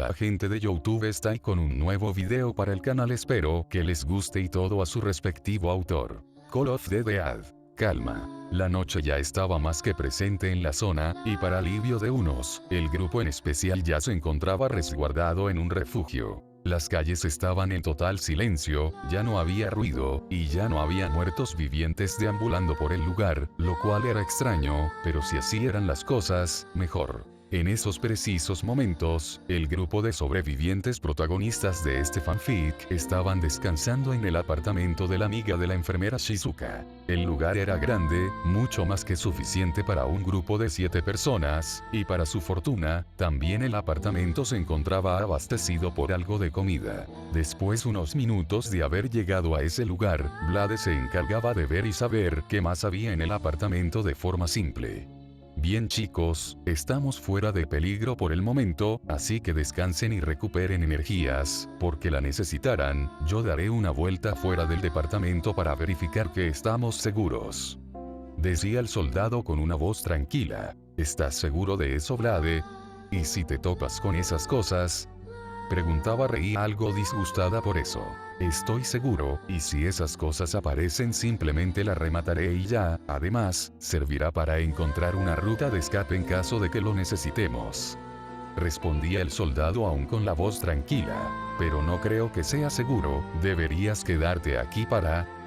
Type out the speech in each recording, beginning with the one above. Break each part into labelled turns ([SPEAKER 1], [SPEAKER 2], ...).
[SPEAKER 1] Hola gente de YouTube, está con un nuevo video para el canal, espero que les guste y todo a su respectivo autor. Call of the Dead. Calma. La noche ya estaba más que presente en la zona, y para alivio de unos, el grupo en especial ya se encontraba resguardado en un refugio. Las calles estaban en total silencio, ya no había ruido, y ya no había muertos vivientes deambulando por el lugar, lo cual era extraño, pero si así eran las cosas, mejor. En esos precisos momentos, el grupo de sobrevivientes protagonistas de este fanfic estaban descansando en el apartamento de la amiga de la enfermera Shizuka. El lugar era grande, mucho más que suficiente para un grupo de 7 personas, y para su fortuna, también el apartamento se encontraba abastecido por algo de comida. Después unos minutos de haber llegado a ese lugar, Vlade se encargaba de ver y saber qué más había en el apartamento de forma simple. Bien chicos, estamos fuera de peligro por el momento, así que descansen y recuperen energías, porque la necesitarán. Yo daré una vuelta fuera del departamento para verificar que estamos seguros. Decía el soldado con una voz tranquila. ¿Estás seguro de eso, Vlade? ¿Y si te topas con esas cosas? Preguntaba Rei algo disgustada por eso. Estoy seguro, y si esas cosas aparecen simplemente la remataré y ya, además, servirá para encontrar una ruta de escape en caso de que lo necesitemos. Respondía el soldado aún con la voz tranquila. Pero no creo que sea seguro, deberías quedarte aquí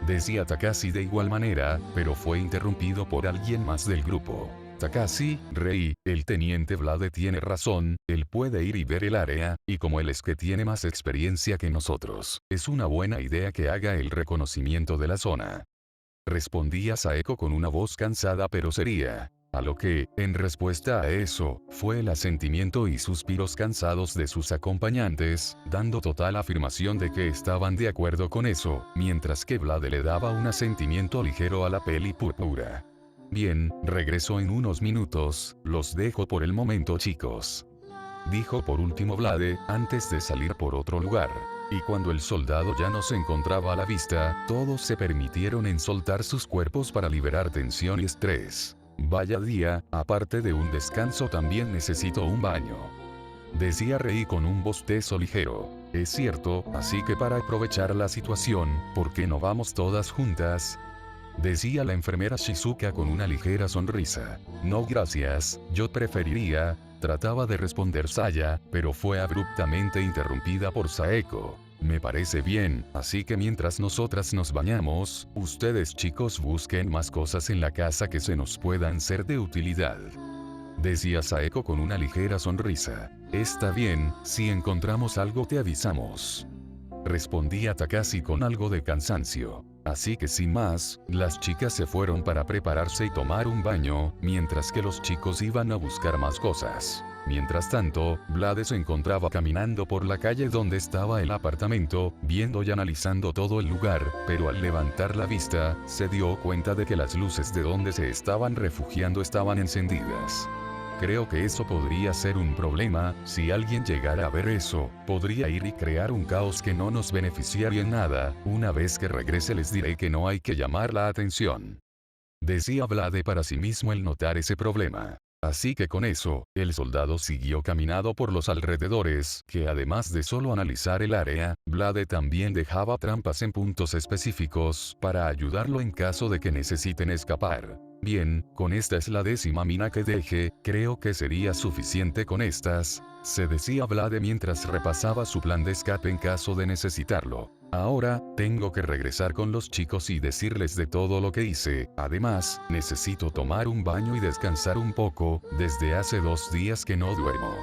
[SPEAKER 1] decía Takashi de igual manera, pero fue interrumpido por alguien más del grupo. Takashi, Rei, el teniente Vlade tiene razón, él puede ir y ver el área, y como él es que tiene más experiencia que nosotros, es una buena idea que haga el reconocimiento de la zona. Respondía Saeko con una voz cansada pero seria. A lo que, en respuesta a eso, fue el asentimiento y suspiros cansados de sus acompañantes, dando total afirmación de que estaban de acuerdo con eso, mientras que Vlade le daba un asentimiento ligero a la peli púrpura. Bien, regreso en unos minutos, los dejo por el momento chicos. Dijo por último Vlade, antes de salir por otro lugar. Y cuando el soldado ya no se encontraba a la vista, todos se permitieron en soltar sus cuerpos para liberar tensión y estrés. Vaya día, aparte de un descanso también necesito un baño. Decía Rei con un bostezo ligero. Es cierto, así que para aprovechar la situación, ¿por qué no vamos todas juntas? Decía la enfermera Shizuka con una ligera sonrisa. No gracias, yo preferiría, trataba de responder Saya, pero fue abruptamente interrumpida por Saeko. Me parece bien, así que mientras nosotras nos bañamos, ustedes chicos busquen más cosas en la casa que se nos puedan ser de utilidad. Decía Saeko con una ligera sonrisa. Está bien, si encontramos algo te avisamos. Respondía Takashi con algo de cansancio. Así que sin más, las chicas se fueron para prepararse y tomar un baño, mientras que los chicos iban a buscar más cosas. Mientras tanto, Vlade se encontraba caminando por la calle donde estaba el apartamento, viendo y analizando todo el lugar, pero al levantar la vista, se dio cuenta de que las luces de donde se estaban refugiando estaban encendidas. Creo que eso podría ser un problema, si alguien llegara a ver eso, podría ir y crear un caos que no nos beneficiaría en nada, una vez que regrese les diré que no hay que llamar la atención. Decía Vlade para sí mismo al notar ese problema. Así que con eso, el soldado siguió caminando por los alrededores, que además de solo analizar el área, Vlade también dejaba trampas en puntos específicos, para ayudarlo en caso de que necesiten escapar. Bien, con esta es la 10ª mina que deje, creo que sería suficiente con estas, se decía Vlade mientras repasaba su plan de escape en caso de necesitarlo. Ahora, tengo que regresar con los chicos y decirles de todo lo que hice, además, necesito tomar un baño y descansar un poco, desde hace 2 días que no duermo.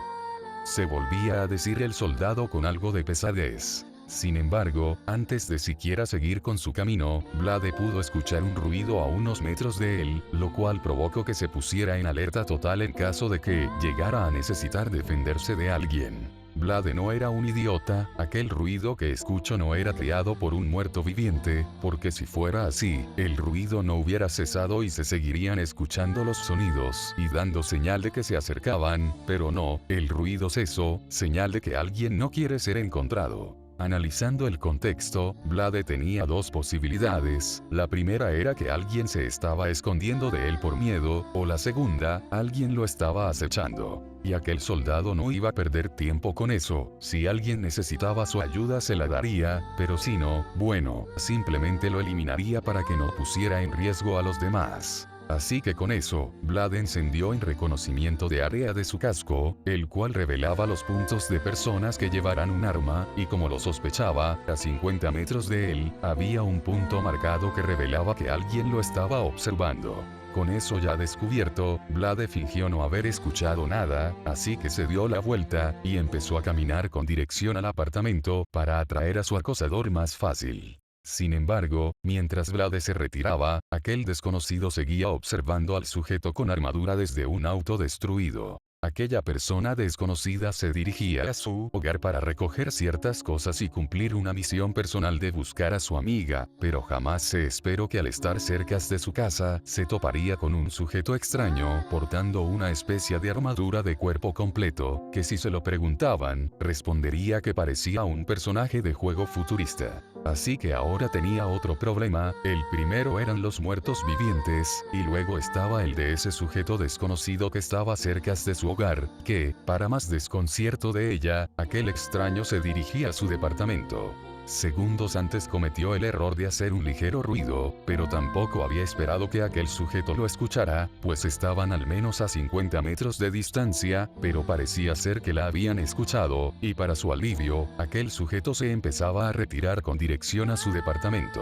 [SPEAKER 1] Se volvía a decir el soldado con algo de pesadez. Sin embargo, antes de siquiera seguir con su camino, Vlade pudo escuchar un ruido a unos metros de él, lo cual provocó que se pusiera en alerta total en caso de que llegara a necesitar defenderse de alguien. Vlade no era un idiota, aquel ruido que escuchó no era creado por un muerto viviente, porque si fuera así, el ruido no hubiera cesado y se seguirían escuchando los sonidos y dando señal de que se acercaban, pero no, el ruido cesó, señal de que alguien no quiere ser encontrado. Analizando el contexto, Vlade tenía dos posibilidades. La primera era que alguien se estaba escondiendo de él por miedo, o la segunda, alguien lo estaba acechando. Y aquel soldado no iba a perder tiempo con eso. Si alguien necesitaba su ayuda se la daría, pero si no, bueno, simplemente lo eliminaría para que no pusiera en riesgo a los demás. Así que con eso, Vlad encendió en reconocimiento de área de su casco, el cual revelaba los puntos de personas que llevarán un arma, y como lo sospechaba, a 50 metros de él, había un punto marcado que revelaba que alguien lo estaba observando. Con eso ya descubierto, Vlad fingió no haber escuchado nada, así que se dio la vuelta, y empezó a caminar con dirección al apartamento, para atraer a su acosador más fácil. Sin embargo, mientras Vlad se retiraba, aquel desconocido seguía observando al sujeto con armadura desde un auto destruido. Aquella persona desconocida se dirigía a su hogar para recoger ciertas cosas y cumplir una misión personal de buscar a su amiga, pero jamás se esperó que al estar cerca de su casa, se toparía con un sujeto extraño, portando una especie de armadura de cuerpo completo, que si se lo preguntaban, respondería que parecía un personaje de juego futurista. Así que ahora tenía otro problema, el primero eran los muertos vivientes, y luego estaba el de ese sujeto desconocido que estaba cerca de su hogar, que, para más desconcierto de ella, aquel extraño se dirigía a su departamento. Segundos antes cometió el error de hacer un ligero ruido, pero tampoco había esperado que aquel sujeto lo escuchara, pues estaban al menos a 50 metros de distancia, pero parecía ser que la habían escuchado, y para su alivio, aquel sujeto se empezaba a retirar con dirección a su departamento.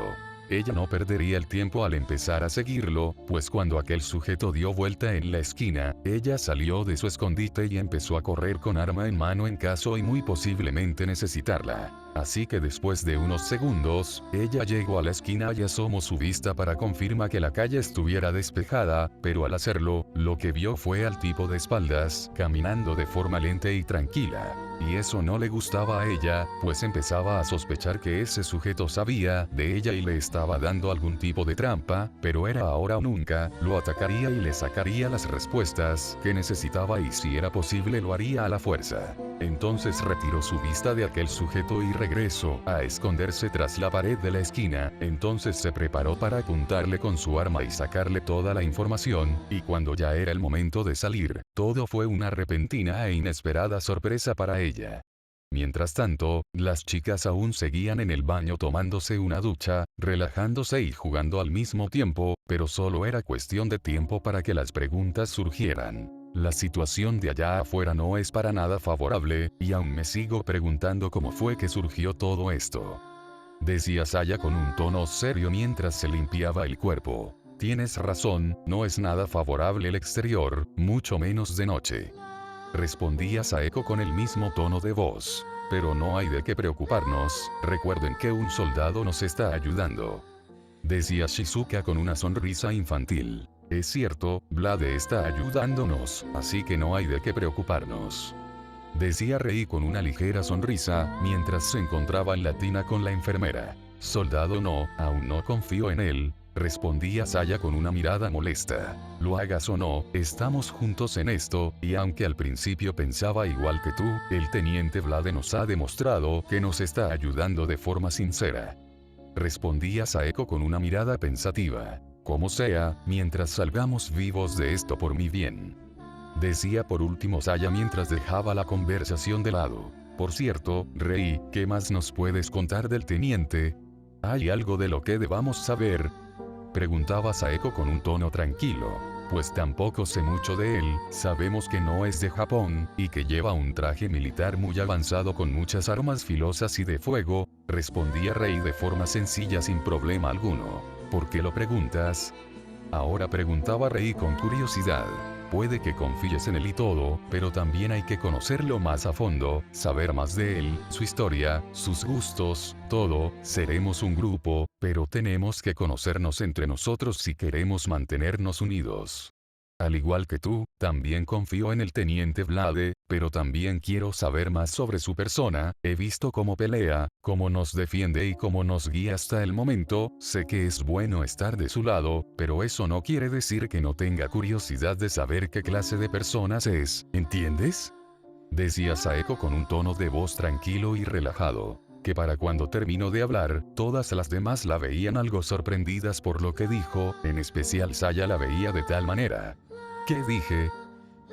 [SPEAKER 1] Ella no perdería el tiempo al empezar a seguirlo, pues cuando aquel sujeto dio vuelta en la esquina, ella salió de su escondite y empezó a correr con arma en mano en caso y muy posiblemente necesitarla. Así que después de unos segundos, ella llegó a la esquina y asomó su vista para confirmar que la calle estuviera despejada, pero al hacerlo, lo que vio fue al tipo de espaldas, caminando de forma lenta y tranquila. Y eso no le gustaba a ella, pues empezaba a sospechar que ese sujeto sabía de ella y le estaba dando algún tipo de trampa, pero era ahora o nunca, lo atacaría y le sacaría las respuestas que necesitaba y si era posible lo haría a la fuerza. Entonces retiró su vista de aquel sujeto y regresó a esconderse tras la pared de la esquina, entonces se preparó para apuntarle con su arma y sacarle toda la información, y cuando ya era el momento de salir, todo fue una repentina e inesperada sorpresa para ella. Mientras tanto, las chicas aún seguían en el baño tomándose una ducha, relajándose y jugando al mismo tiempo, pero solo era cuestión de tiempo para que las preguntas surgieran. La situación de allá afuera no es para nada favorable, y aún me sigo preguntando cómo fue que surgió todo esto. Decía Saya con un tono serio mientras se limpiaba el cuerpo. Tienes razón, no es nada favorable el exterior, mucho menos de noche. Respondía Saeko con el mismo tono de voz. Pero no hay de qué preocuparnos, recuerden que un soldado nos está ayudando. Decía Shizuka con una sonrisa infantil. Es cierto, Vlade está ayudándonos, así que no hay de qué preocuparnos. Decía Rei con una ligera sonrisa, mientras se encontraba en la tina con la enfermera. Soldado no, aún no confío en él, respondía Saya con una mirada molesta. Lo hagas o no, estamos juntos en esto, y aunque al principio pensaba igual que tú, el teniente Vlade nos ha demostrado que nos está ayudando de forma sincera. Respondía Saeko con una mirada pensativa. Como sea, mientras salgamos vivos de esto por mi bien. Decía por último Saya mientras dejaba la conversación de lado. Por cierto, Rei, ¿qué más nos puedes contar del teniente? ¿Hay algo de lo que debamos saber? Preguntaba Saeko con un tono tranquilo. Pues tampoco sé mucho de él, sabemos que no es de Japón, y que lleva un traje militar muy avanzado con muchas armas filosas y de fuego, respondía Rei de forma sencilla sin problema alguno. ¿Por qué lo preguntas? Ahora preguntaba Rei con curiosidad. Puede que confíes en él y todo, pero también hay que conocerlo más a fondo, saber más de él, su historia, sus gustos, todo. Seremos un grupo, pero tenemos que conocernos entre nosotros si queremos mantenernos unidos. Al igual que tú, también confío en el teniente Vlade, pero también quiero saber más sobre su persona. He visto cómo pelea, cómo nos defiende y cómo nos guía hasta el momento. Sé que es bueno estar de su lado, pero eso no quiere decir que no tenga curiosidad de saber qué clase de personas es, ¿entiendes? Decía Saeko con un tono de voz tranquilo y relajado. que para cuando terminó de hablar, todas las demás la veían algo sorprendidas por lo que dijo, en especial Saya la veía de tal manera. ¿Qué dije?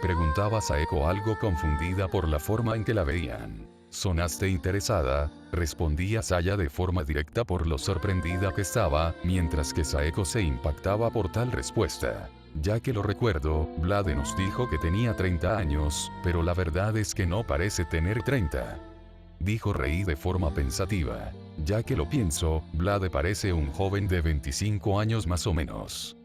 [SPEAKER 1] Preguntaba Saeko algo confundida por la forma en que la veían. ¿Sonaste interesada?, respondía Saya de forma directa por lo sorprendida que estaba, mientras que Saeko se impactaba por tal respuesta. Ya que lo recuerdo, Vlade nos dijo que tenía 30 años, pero la verdad es que no parece tener 30. Dijo Rei de forma pensativa. Ya que lo pienso, Vlade parece un joven de 25 años más o menos.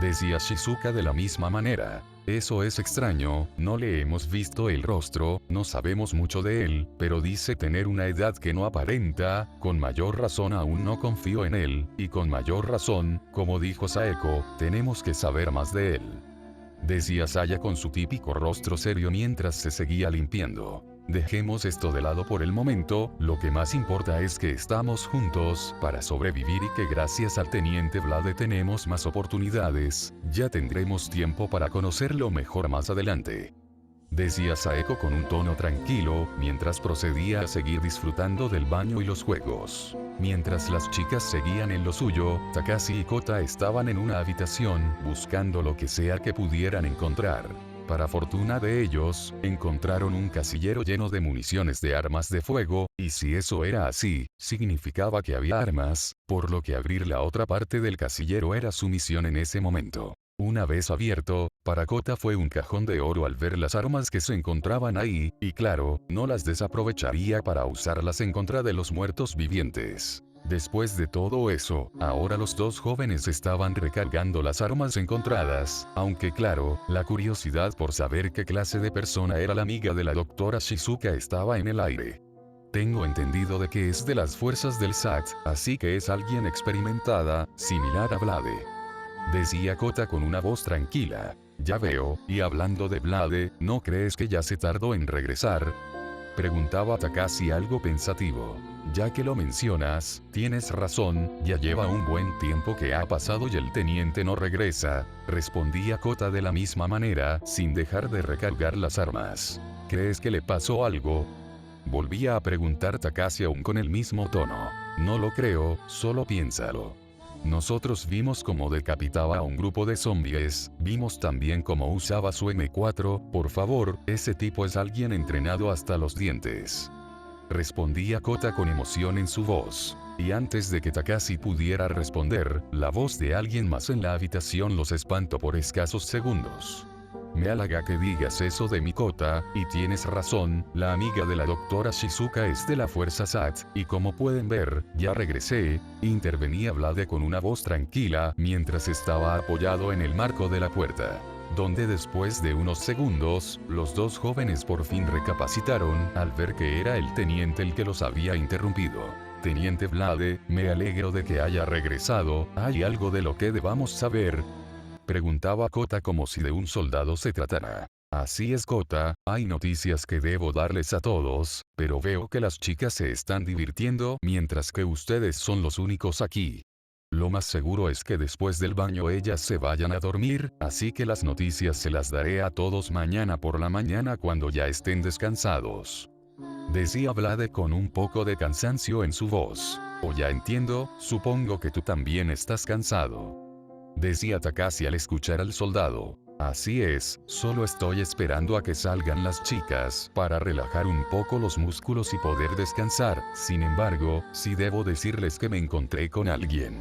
[SPEAKER 1] Decía Shizuka de la misma manera. Eso es extraño, no le hemos visto el rostro, no sabemos mucho de él, pero dice tener una edad que no aparenta, con mayor razón aún no confío en él, y con mayor razón, como dijo Saeko, tenemos que saber más de él. Decía Saya con su típico rostro serio mientras se seguía limpiando. Dejemos esto de lado por el momento, lo que más importa es que estamos juntos para sobrevivir y que gracias al teniente Vlade tenemos más oportunidades, ya tendremos tiempo para conocerlo mejor más adelante. Decía Saeko con un tono tranquilo, mientras procedía a seguir disfrutando del baño y los juegos. Mientras las chicas seguían en lo suyo, Takashi y Kota estaban en una habitación, buscando lo que sea que pudieran encontrar. Para fortuna de ellos, encontraron un casillero lleno de municiones de armas de fuego, y si eso era así, significaba que había armas, por lo que abrir la otra parte del casillero era su misión en ese momento. Una vez abierto, para Kota fue un cajón de oro al ver las armas que se encontraban ahí, y claro, no las desaprovecharía para usarlas en contra de los muertos vivientes. Después de todo eso, ahora los dos jóvenes estaban recargando las armas encontradas, aunque claro, la curiosidad por saber qué clase de persona era la amiga de la doctora Shizuka estaba en el aire. Tengo entendido de que es de las fuerzas del SAT, así que es alguien experimentada, similar a Vlade. Decía Kota con una voz tranquila. Ya veo, y hablando de Vlade, ¿no crees que ya se tardó en regresar?, preguntaba Takashi algo pensativo. Ya que lo mencionas, tienes razón, ya lleva un buen tiempo que ha pasado y el teniente no regresa, respondía Kota de la misma manera, sin dejar de recargar las armas. ¿Crees que le pasó algo?, volvía a preguntar Takashi aún con el mismo tono. No lo creo, solo piénsalo. Nosotros vimos cómo decapitaba a un grupo de zombies, vimos también cómo usaba su M4, por favor, ese tipo es alguien entrenado hasta los dientes. Respondía Kota con emoción en su voz. Y antes de que Takashi pudiera responder, la voz de alguien más en la habitación los espantó por escasos segundos. Me halaga que digas eso de mi Kota, y tienes razón, la amiga de la doctora Shizuka es de la fuerza SAT, y como pueden ver, ya regresé, intervenía Vlade con una voz tranquila, mientras estaba apoyado en el marco de la puerta. Donde después de unos segundos, los dos jóvenes por fin recapacitaron, al ver que era el teniente el que los había interrumpido. Teniente Vlade, me alegro de que haya regresado, ¿hay algo de lo que debamos saber?, preguntaba Kota como si de un soldado se tratara. Así es Kota, hay noticias que debo darles a todos, pero veo que las chicas se están divirtiendo mientras que ustedes son los únicos aquí. Lo más seguro es que después del baño ellas se vayan a dormir, así que las noticias se las daré a todos mañana por la mañana cuando ya estén descansados. Decía Vlade con un poco de cansancio en su voz. O ya entiendo, supongo que tú también estás cansado. Decía Takashi al escuchar al soldado. Así es, solo estoy esperando a que salgan las chicas para relajar un poco los músculos y poder descansar, sin embargo, sí debo decirles que me encontré con alguien.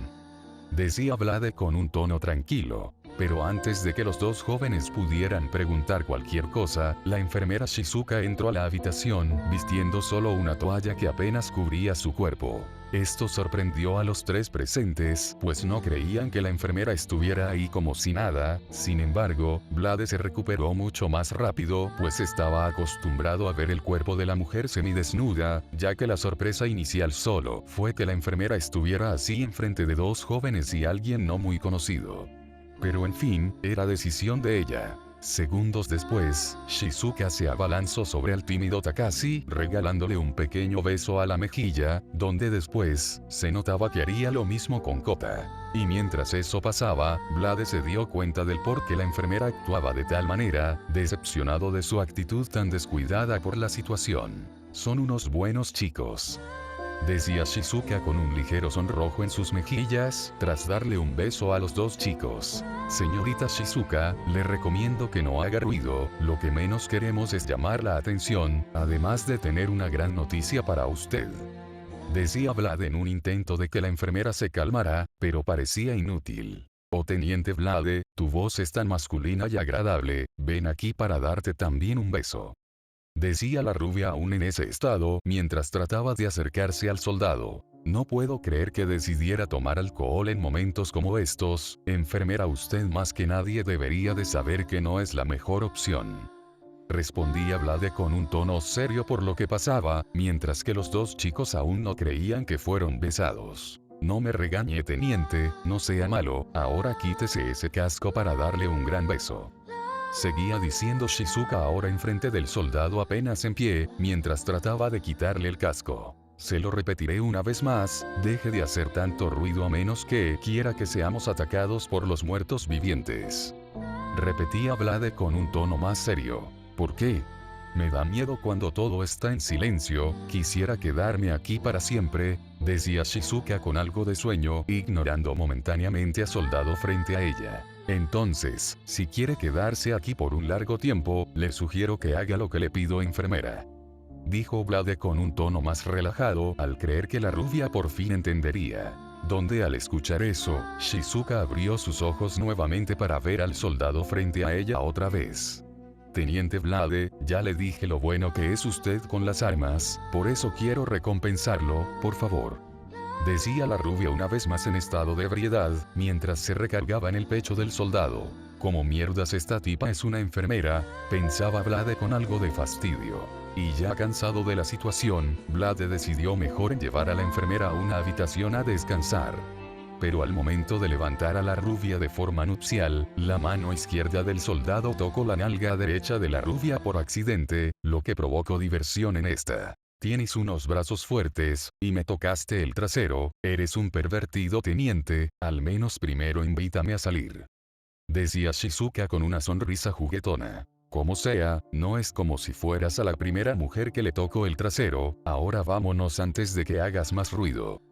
[SPEAKER 1] Decía Vlade con un tono tranquilo. Pero antes de que los dos jóvenes pudieran preguntar cualquier cosa, la enfermera Shizuka entró a la habitación, vistiendo solo una toalla que apenas cubría su cuerpo. Esto sorprendió a los tres presentes, pues no creían que la enfermera estuviera ahí como si nada. Sin embargo, Vlade se recuperó mucho más rápido, pues estaba acostumbrado a ver el cuerpo de la mujer semidesnuda, ya que la sorpresa inicial solo fue que la enfermera estuviera así enfrente de dos jóvenes y alguien no muy conocido. Pero en fin, era decisión de ella. Segundos después, Shizuka se abalanzó sobre el tímido Takashi, regalándole un pequeño beso a la mejilla, donde después, se notaba que haría lo mismo con Kota. Y mientras eso pasaba, Vlade se dio cuenta del por qué la enfermera actuaba de tal manera, decepcionado de su actitud tan descuidada por la situación. Son unos buenos chicos. decía Shizuka con un ligero sonrojo en sus mejillas, tras darle un beso a los dos chicos. Señorita Shizuka, le recomiendo que no haga ruido, lo que menos queremos es llamar la atención, además de tener una gran noticia para usted. Decía Vlad en un intento de que la enfermera se calmara, pero parecía inútil. Oh teniente Vlade, tu voz es tan masculina y agradable, ven aquí para darte también un beso. Decía la rubia aún en ese estado, mientras trataba de acercarse al soldado. No puedo creer que decidiera tomar alcohol en momentos como estos, enfermera, usted más que nadie debería de saber que no es la mejor opción. Respondía Vlade con un tono serio por lo que pasaba, mientras que los dos chicos aún no creían que fueron besados. No me regañe teniente, no sea malo, ahora quítese ese casco para darle un gran beso. Seguía diciendo Shizuka ahora enfrente del soldado apenas en pie, mientras trataba de quitarle el casco. Se lo repetiré una vez más, deje de hacer tanto ruido a menos que quiera que seamos atacados por los muertos vivientes. Repetía Vlade con un tono más serio. ¿Por qué? Me da miedo cuando todo está en silencio, quisiera quedarme aquí para siempre, decía Shizuka con algo de sueño, ignorando momentáneamente a soldado frente a ella. Entonces, si quiere quedarse aquí por un largo tiempo, le sugiero que haga lo que le pido, enfermera. Dijo Vlade con un tono más relajado, al creer que la rubia por fin entendería. Donde al escuchar eso, Shizuka abrió sus ojos nuevamente para ver al soldado frente a ella otra vez. Teniente Vlade, ya le dije lo bueno que es usted con las armas, por eso quiero recompensarlo, por favor. Decía la rubia una vez más en estado de ebriedad, mientras se recargaba en el pecho del soldado. Como mierdas esta tipa es una enfermera, pensaba Vlade con algo de fastidio. Y ya cansado de la situación, Vlade decidió mejor en llevar a la enfermera a una habitación a descansar. Pero al momento de levantar a la rubia de forma nupcial, la mano izquierda del soldado tocó la nalga derecha de la rubia por accidente, lo que provocó diversión en esta. Tienes unos brazos fuertes, y me tocaste el trasero, eres un pervertido teniente, al menos primero invítame a salir. Decía Shizuka con una sonrisa juguetona. Como sea, no es como si fueras a la primera mujer que le tocó el trasero, ahora vámonos antes de que hagas más ruido.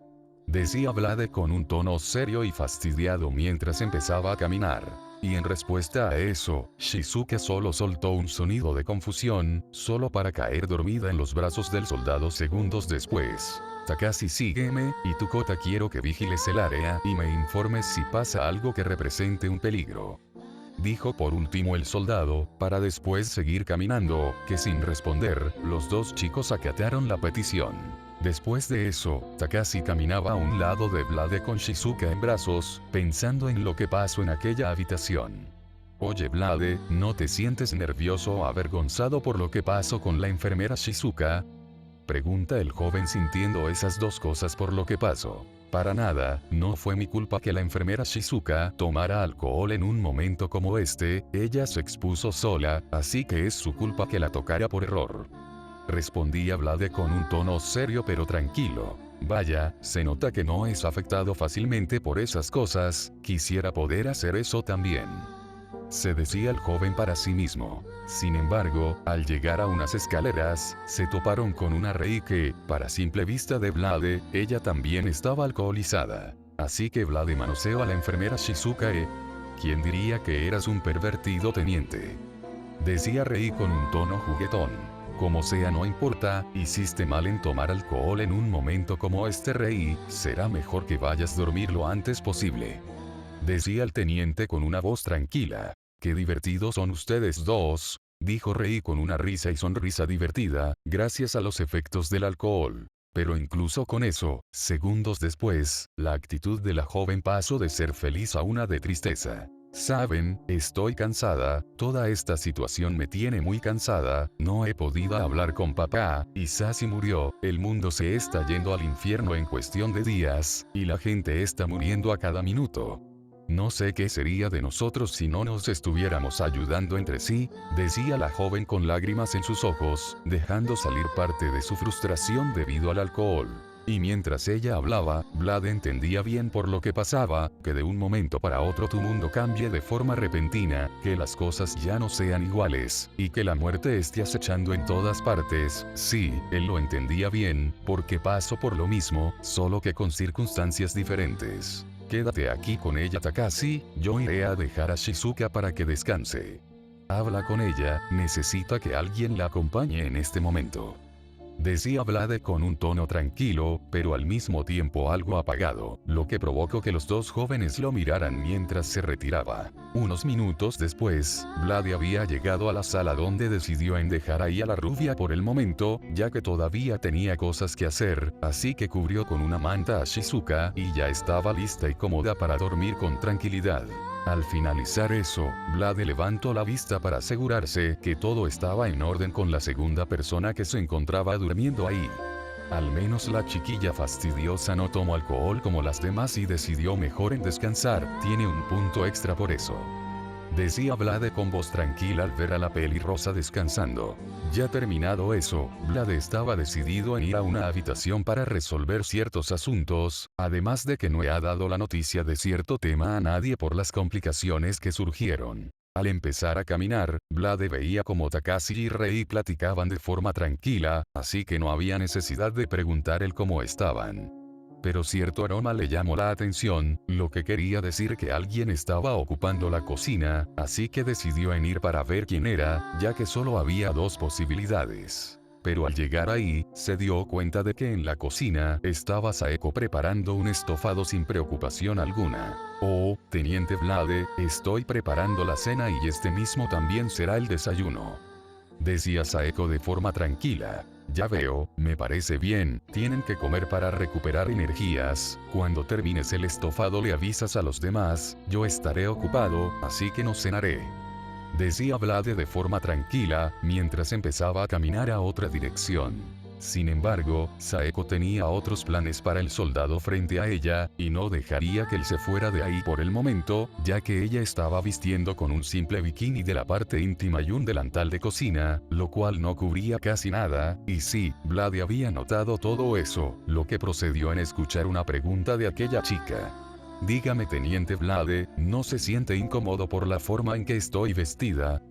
[SPEAKER 1] Decía Vlade con un tono serio y fastidiado mientras empezaba a caminar. Y en respuesta a eso, Shizuka solo soltó un sonido de confusión, solo para caer dormida en los brazos del soldado segundos después. Takashi, sígueme, y tu Kota, quiero que vigiles el área y me informes si pasa algo que represente un peligro. Dijo por último el soldado, para después seguir caminando, que sin responder, los dos chicos acataron la petición. Después de eso, Takashi caminaba a un lado de Vlade con Shizuka en brazos, pensando en lo que pasó en aquella habitación. Oye Vlade, ¿no te sientes nervioso o avergonzado por lo que pasó con la enfermera Shizuka? Pregunta el joven sintiendo esas dos cosas por lo que pasó. Para nada, no fue mi culpa que la enfermera Shizuka tomara alcohol en un momento como este, ella se expuso sola, así que es su culpa que la tocara por error. Respondía Vlade con un tono serio pero tranquilo. Vaya, se nota que no es afectado fácilmente por esas cosas, quisiera poder hacer eso también. Se decía el joven para sí mismo. Sin embargo, al llegar a unas escaleras, se toparon con una Rei que, para simple vista de Vlade, ella también estaba alcoholizada. Así que Vlade manoseó a la enfermera Shizuka ¿quién diría que eras un pervertido teniente? Decía Rei con un tono juguetón. Como sea no importa, hiciste mal en tomar alcohol en un momento como este Rei, será mejor que vayas a dormir lo antes posible. Decía el teniente con una voz tranquila. Qué divertidos son ustedes dos, dijo Rei con una risa y sonrisa divertida, gracias a los efectos del alcohol. Pero incluso con eso, segundos después, la actitud de la joven pasó de ser feliz a una de tristeza. Saben, estoy cansada, toda esta situación me tiene muy cansada, no he podido hablar con papá, y Sashi murió, el mundo se está yendo al infierno en cuestión de días, y la gente está muriendo a cada minuto. No sé qué sería de nosotros si no nos estuviéramos ayudando entre sí, decía la joven con lágrimas en sus ojos, dejando salir parte de su frustración debido al alcohol. Y mientras ella hablaba, Vlad entendía bien por lo que pasaba, que de un momento para otro tu mundo cambie de forma repentina, que las cosas ya no sean iguales, y que la muerte esté acechando en todas partes. Sí, él lo entendía bien, porque pasó por lo mismo, solo que con circunstancias diferentes. Quédate aquí con ella, Takashi, yo iré a dejar a Shizuka para que descanse. Habla con ella, necesita que alguien la acompañe en este momento. Decía Vlad con un tono tranquilo, pero al mismo tiempo algo apagado, lo que provocó que los dos jóvenes lo miraran mientras se retiraba. Unos minutos después, Vlad había llegado a la sala donde decidió en dejar ahí a la rubia por el momento, ya que todavía tenía cosas que hacer, así que cubrió con una manta a Shizuka y ya estaba lista y cómoda para dormir con tranquilidad. Al finalizar eso, Vlad levantó la vista para asegurarse que todo estaba en orden con la segunda persona que se encontraba durmiendo ahí. Al menos la chiquilla fastidiosa no tomó alcohol como las demás y decidió mejor en descansar, tiene un punto extra por eso. Decía Vlad con voz tranquila al ver a la pelirrosa descansando. Ya terminado eso, Vlad estaba decidido en ir a una habitación para resolver ciertos asuntos, además de que no ha dado la noticia de cierto tema a nadie por las complicaciones que surgieron. Al empezar a caminar, Vlad veía como Takashi y Rei platicaban de forma tranquila, así que no había necesidad de preguntar el cómo estaban. Pero cierto aroma le llamó la atención, lo que quería decir que alguien estaba ocupando la cocina, así que decidió en ir para ver quién era, ya que solo había dos posibilidades. Pero al llegar ahí, se dio cuenta de que en la cocina estaba Saeko preparando un estofado sin preocupación alguna. Oh, teniente Vlade, estoy preparando la cena y este mismo también será el desayuno. Decía Saeko de forma tranquila. Ya veo, me parece bien, tienen que comer para recuperar energías, cuando termines el estofado le avisas a los demás, yo estaré ocupado, así que no cenaré. Decía Vlad de forma tranquila, mientras empezaba a caminar a otra dirección. Sin embargo, Saeko tenía otros planes para el soldado frente a ella, y no dejaría que él se fuera de ahí por el momento, ya que ella estaba vistiendo con un simple bikini de la parte íntima y un delantal de cocina, lo cual no cubría casi nada, y sí, Vlad había notado todo eso, lo que procedió en escuchar una pregunta de aquella chica. Dígame teniente Vlade, ¿no se siente incómodo por la forma en que estoy vestida?